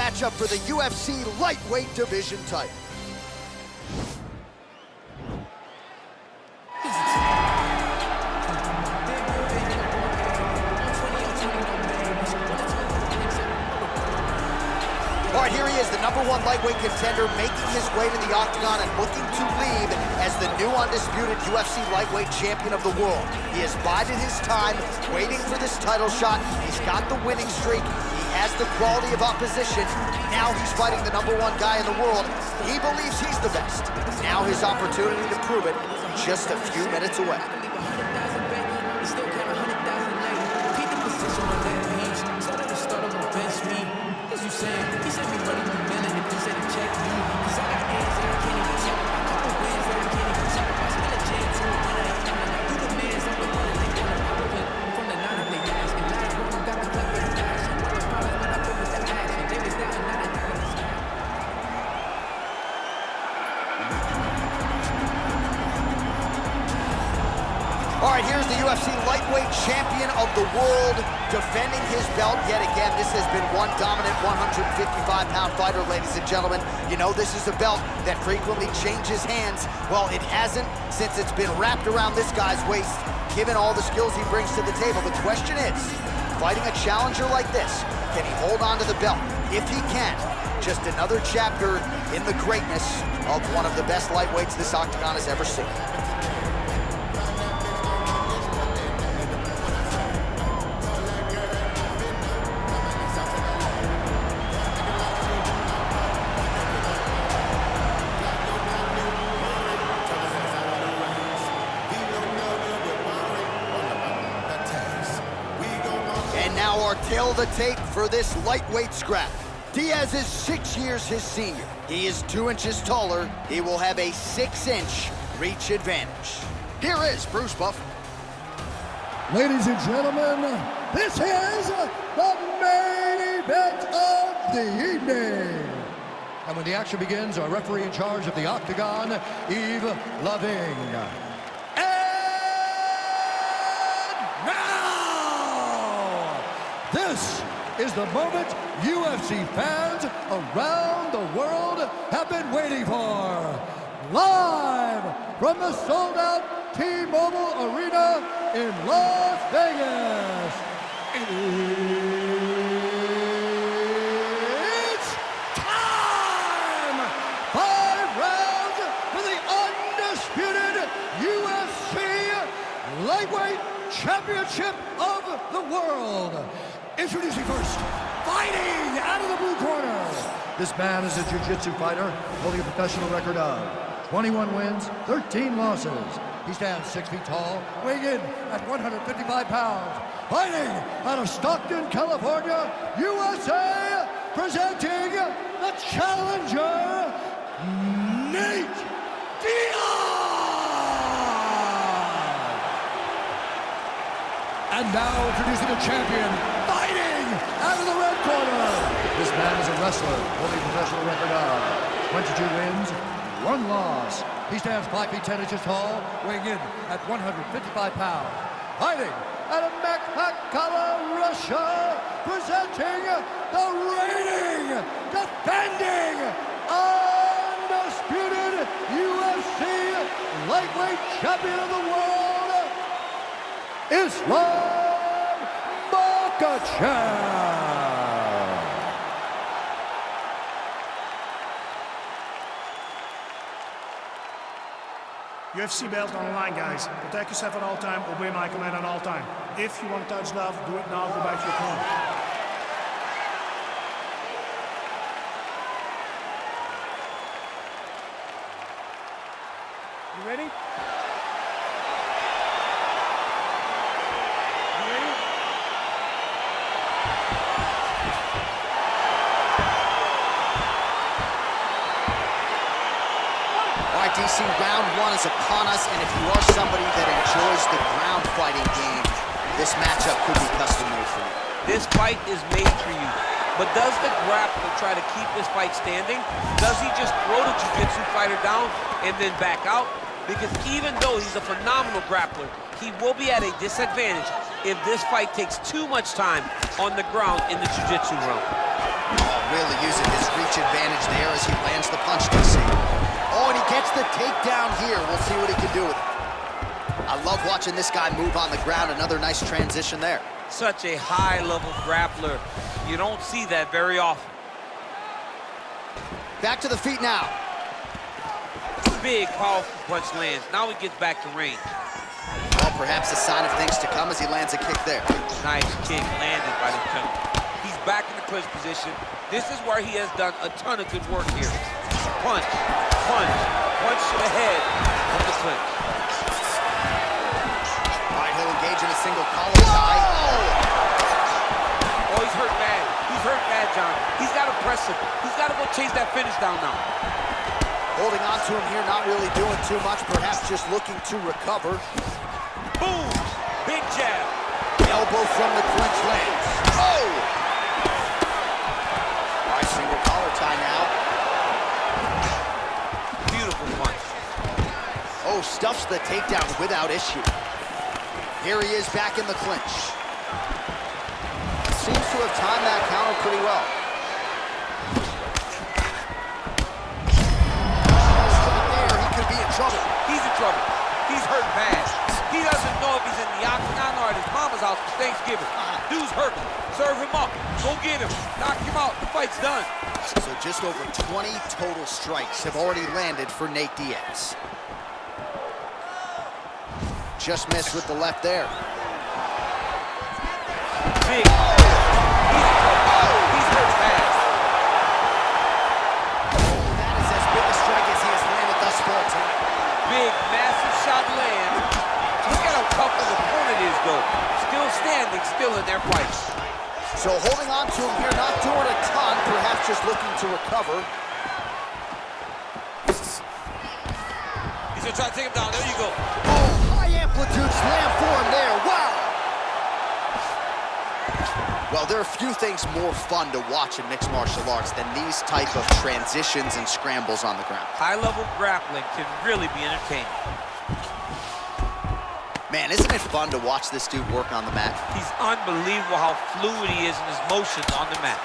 matchup for the UFC lightweight division title. All right, here he is, the #1 lightweight contender, making his way to the octagon and looking to leave as the new undisputed UFC lightweight champion of the world. He has bided his time, waiting for this title shot. He's got the winning streak. He has the quality of opposition. Now he's fighting the #1 guy in the world. He believes he's the best. Now his opportunity to prove it, just a few minutes away. All right, here's the UFC lightweight champion of the world, defending his belt yet again. This has been one dominant 155-pound fighter, ladies and gentlemen. You know, this is a belt that frequently changes hands. Well, it hasn't since it's been wrapped around this guy's waist, given all the skills he brings to the table. The question is, fighting a challenger like this, can he hold on to the belt? If he can, just another chapter in the greatness of one of the best lightweights this octagon has ever seen. And now our tale of the tape for this lightweight scrap. Diaz is 6 years his senior. He is 2 inches taller. He will have a 6-inch reach advantage. Here is Bruce Buffer. Ladies and gentlemen, this is the main event of the evening. And when the action begins, our referee in charge of the octagon, Yves Loving. This is the moment UFC fans around the world have been waiting for. Live from the sold-out T-Mobile Arena in Las Vegas. It's time! 5 rounds for the undisputed UFC Lightweight Championship of the World. Introducing first, fighting out of the blue corner. This man is a jiu-jitsu fighter holding a professional record of 21 wins, 13 losses. He stands 6 feet tall, weighing in at 155 pounds. Fighting out of Stockton, California, USA, presenting the challenger, Nate Diaz. And now introducing the champion, fighting out of the red corner. This man is a wrestler holding a professional record of 22 wins, 1 loss. He stands 5 feet 10 inches tall, weighing in at 155 pounds. Fighting out of Makhachev, Russia, presenting the reigning, defending, undisputed UFC lightweight champion of the world, Islam Makhachev. UFC belt on the line, guys. Protect yourself at all time, obey my command at all time. If you want to touch love, do it now, go back to your corner. You ready? DC, round 1 is upon us, and if you are somebody that enjoys the ground fighting game, this matchup could be custom-made for you. This fight is made for you. But does the grappler try to keep this fight standing? Does he just throw the jiu-jitsu fighter down and then back out? Because even though he's a phenomenal grappler, he will be at a disadvantage if this fight takes too much time on the ground in the jiu-jitsu realm. Really using the takedown here. We'll see what he can do with it. I love watching this guy move on the ground. Another nice transition there. Such a high-level grappler. You don't see that very often. Back to the feet now. Big, powerful punch lands. Now he gets back to range. Well, perhaps a sign of things to come as he lands a kick there. Nice kick landed by the gentleman. He's back in the clinch position. This is where he has done a ton of good work here. Punch, punch, punch to the head of the clinch. All right, he'll engage in a single collar tie. Oh, he's hurt bad. He's hurt bad, John. He's got to press him. He's got to go chase that finish down now. Holding on to him here, not really doing too much, perhaps just looking to recover. Boom! Big jab. Elbow from the clinch lands. Oh! All right, single collar tie now. Beautiful punch. Oh, stuffs the takedown without issue. Here he is back in the clinch. Seems to have timed that counter pretty well. Trouble. He's in trouble. He's hurt bad. He doesn't know if he's in the octagon or at his mama's house for Thanksgiving. Dude's hurt. Serve him up. Go get him. Knock him out. The fight's done. So just over 20 total strikes have already landed for Nate Diaz. Just missed with the left there. Big. He's hurt bad. That is as big a strike as he has landed thus far tonight. Big, massive shot lands. Look at how tough his opponent is, though. Still standing, still in their fight. So holding on to him here, not doing a ton, perhaps just looking to recover. He's gonna try to take him down. There you go. Oh, high amplitude slam for him there. Wow! Well, there are few things more fun to watch in mixed martial arts than these type of transitions and scrambles on the ground. High-level grappling can really be entertaining. Man, isn't it fun to watch this dude work on the mat? He's unbelievable how fluid he is in his motions on the mat.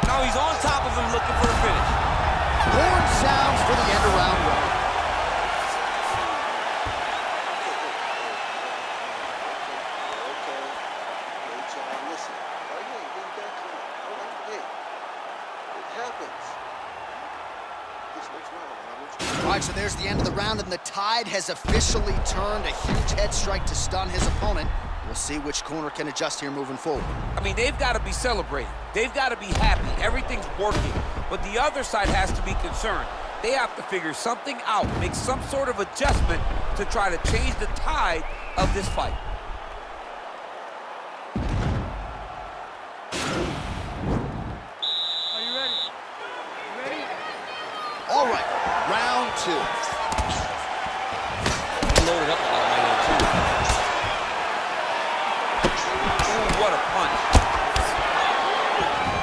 Now he's on top of him looking for the finish. Horn sounds for the end of round one. All right, so there's the end of the round, and the tide has officially turned. A huge head strike to stun his opponent. We'll see which corner can adjust here moving forward. I mean, they've got to be celebrating. They've got to be happy. Everything's working. But the other side has to be concerned. They have to figure something out, make some sort of adjustment to try to change the tide of this fight. Are you ready? You ready? All right, round two. He loaded up a lot right there, too. Ooh, what a punch.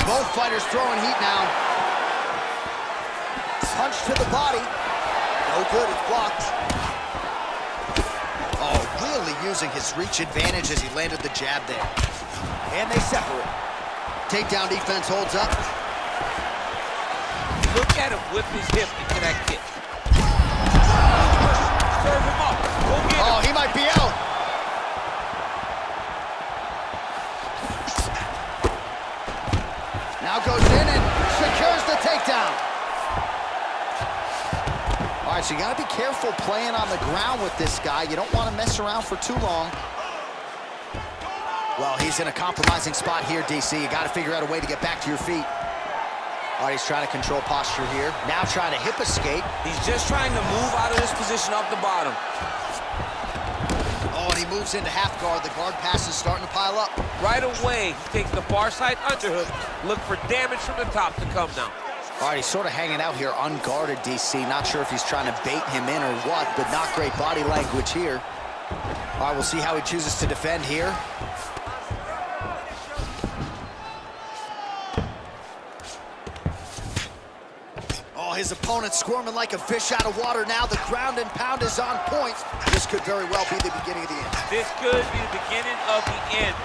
Both fighters throwing heat now. Punch to the body. No good, it's blocked. Oh, really using his reach advantage as he landed the jab there. And they separate. Takedown defense holds up. Look at him whip his hip into that kick. Serve him up. Go get him. Oh, he might be out. Now goes in and secures the takedown. All right, so you gotta be careful playing on the ground with this guy. You don't want to mess around for too long. Well, he's in a compromising spot here, DC. You gotta figure out a way to get back to your feet. All right, he's trying to control posture here. Now trying to hip escape. He's just trying to move out of this position off the bottom. Oh, and he moves into half guard. The guard pass is starting to pile up. Right away, he takes the far side underhook. Look for damage from the top to come now. All right, he's sort of hanging out here unguarded, DC. Not sure if he's trying to bait him in or what, but not great body language here. All right, we'll see how he chooses to defend here. Oh, his opponent squirming like a fish out of water now. The ground and pound is on point. This could very well be the beginning of the end. This could be the beginning of the end.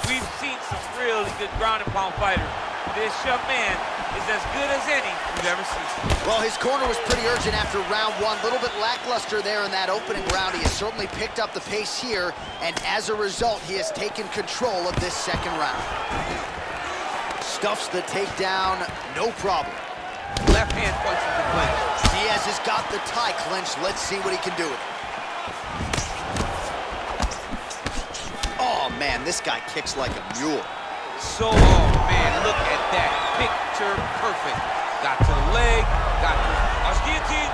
We've seen some really good ground and pound fighters, This young man is as good as any we've ever seen. Well, his corner was pretty urgent after round one. A little bit lackluster there in that opening round. He has certainly picked up the pace here, and as a result, he has taken control of this second round. Stuffs the takedown, no problem. Left hand punches the clinch. Diaz has got the tie clinch. Let's see what he can do with it. Oh, man, this guy kicks like a mule. So, oh man, look at that. Picture perfect. Got to the leg, got to the guillotine.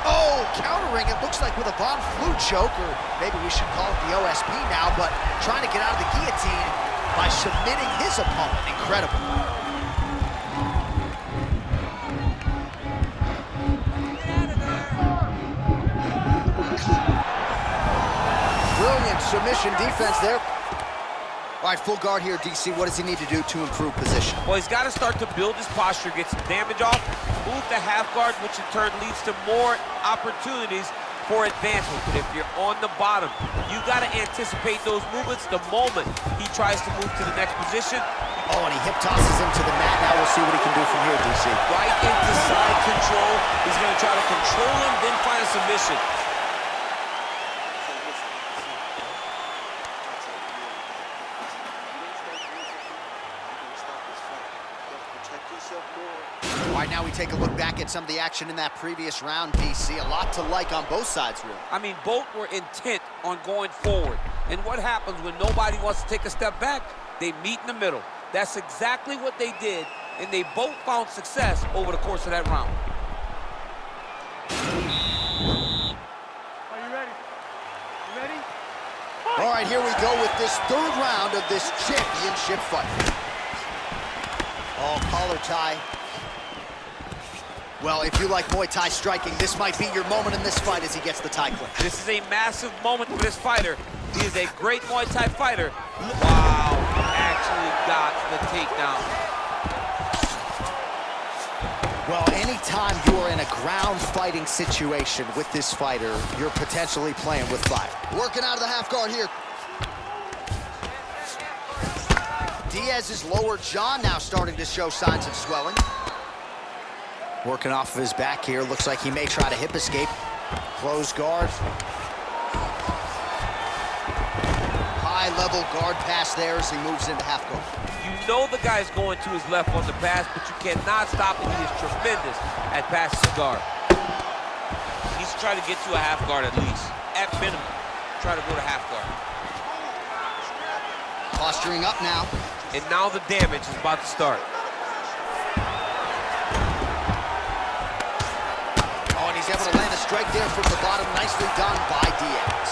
Oh, countering, it looks like with a Von Flue choke, or maybe we should call it the OSP now, but trying to get out of the guillotine by submitting his opponent. Incredible. Brilliant submission defense there. All right, full guard here, DC. What does he need to do to improve position? Well, he's got to start to build his posture, get some damage off, move to half guard, which in turn leads to more opportunities for advancement. But if you're on the bottom, you got to anticipate those movements the moment he tries to move to the next position. Oh, and he hip tosses him to the mat. Now we'll see what he can do from here, DC. Right into side control. He's going to try to control him, then find a submission. All right, now we take a look back at some of the action in that previous round, DC. A lot to like on both sides, really. I mean, both were intent on going forward. And what happens when nobody wants to take a step back? They meet in the middle. That's exactly what they did, and they both found success over the course of that round. Are you ready? You ready? All right, here we go with this third round of this championship fight. Oh, collar tie. Well, if you like Muay Thai striking, this might be your moment in this fight as he gets the tie clinch. This is a massive moment for this fighter. He is a great Muay Thai fighter. Wow, actually got the takedown. Well, anytime you are in a ground fighting situation with this fighter, you're potentially playing with fire. Working out of the half guard here. Diaz's lower jaw now starting to show signs of swelling. Working off of his back here. Looks like he may try to hip escape. Close guard. High-level guard pass there as he moves into half guard. You know the guy's going to his left on the pass, but you cannot stop him. He is tremendous at passing the guard. He's trying to get to a half guard at least. At minimum, try to go to half guard. Posturing up now. And now the damage is about to start. Oh, and he's able to land a strike there from the bottom. Nicely done by Diaz.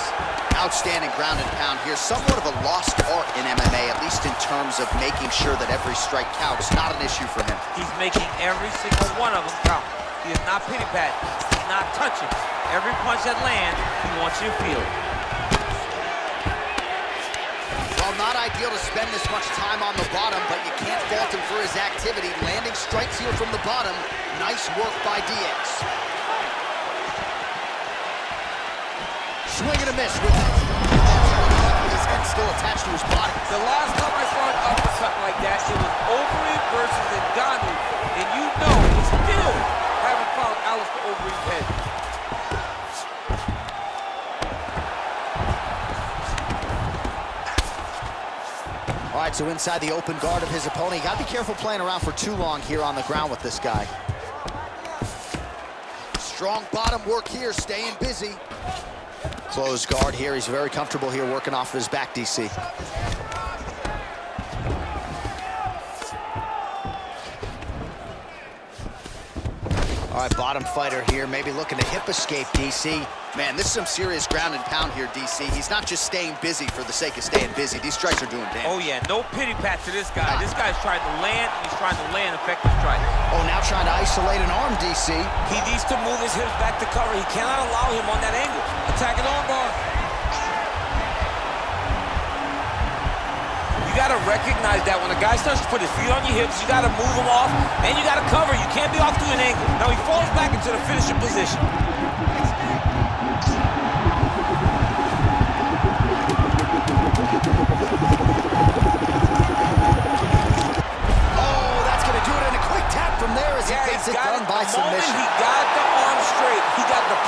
Outstanding ground and pound here. Somewhat of a lost art in MMA, at least in terms of making sure that every strike counts. Not an issue for him. He's making every single one of them count. He is not pity-patting. He's not touching. Every punch that lands, he wants you to feel it. Well, not ideal to spend this much time on the bottom, but you can't fault him for his activity. Landing strikes here from the bottom. Nice work by Diaz. Swing and a miss with his head still attached to his body. The last time I saw an uppercut like that, it was Overeem versus Ngannou, and you know we still haven't found Alistair Overeem's head. All right, so inside the open guard of his opponent. You gotta be careful playing around for too long here on the ground with this guy. Strong bottom work here, staying busy. Close guard here. He's very comfortable here working off of his back, DC. All right, bottom fighter here, maybe looking to hip escape, DC. Man, this is some serious ground and pound here, DC. He's not just staying busy for the sake of staying busy. These strikes are doing damage. Oh, yeah, no pity pat to this guy. This guy's trying to land, and he's trying to land effective strikes. Oh, now trying to isolate an arm, DC. He needs to move his hips back to cover. He cannot allow him on that angle. Attacking armbar. You got to recognize that when a guy starts to put his feet on your hips, you got to move him off, and you got to cover. You can't be off to an angle. Now he falls back into the finishing position.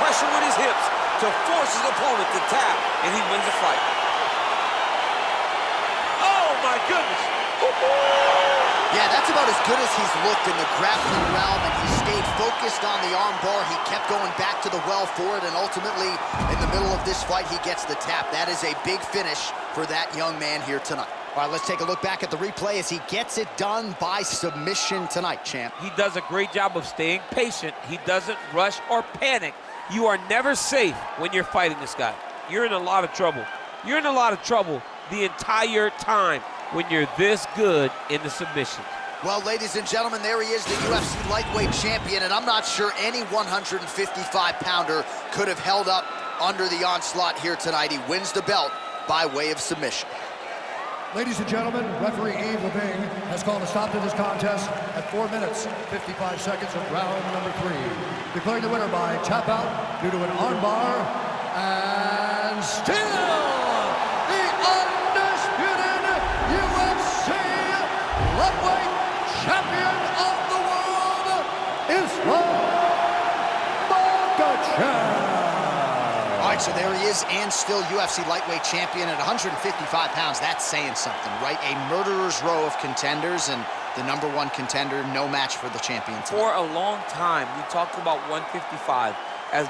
pressure with his hips to force his opponent to tap, and he wins the fight. Oh, my goodness. Yeah, that's about as good as he's looked in the grappling realm, and he stayed focused on the arm bar. He kept going back to the well for it, and ultimately, in the middle of this fight, he gets the tap. That is a big finish for that young man here tonight. All right, let's take a look back at the replay as he gets it done by submission tonight, champ. He does a great job of staying patient. He doesn't rush or panic. You are never safe when you're fighting this guy. You're in a lot of trouble. You're in a lot of trouble the entire time when you're this good in the submissions. Well, ladies and gentlemen, there he is, the UFC lightweight champion, and I'm not sure any 155-pounder could have held up under the onslaught here tonight. He wins the belt by way of submission. Ladies and gentlemen, referee Yves Levine has called a stop to this contest at 4 minutes, 55 seconds of round number 3. Declaring the winner by tap out due to an armbar, and still the undisputed UFC lightweight champion of the world, Islam Makhachev. All right, so there he is, and still UFC lightweight champion at 155 pounds. That's saying something, right? A murderer's row of contenders, and the #1 contender, no match for the champion tonight. For a long time, we talked about 155 as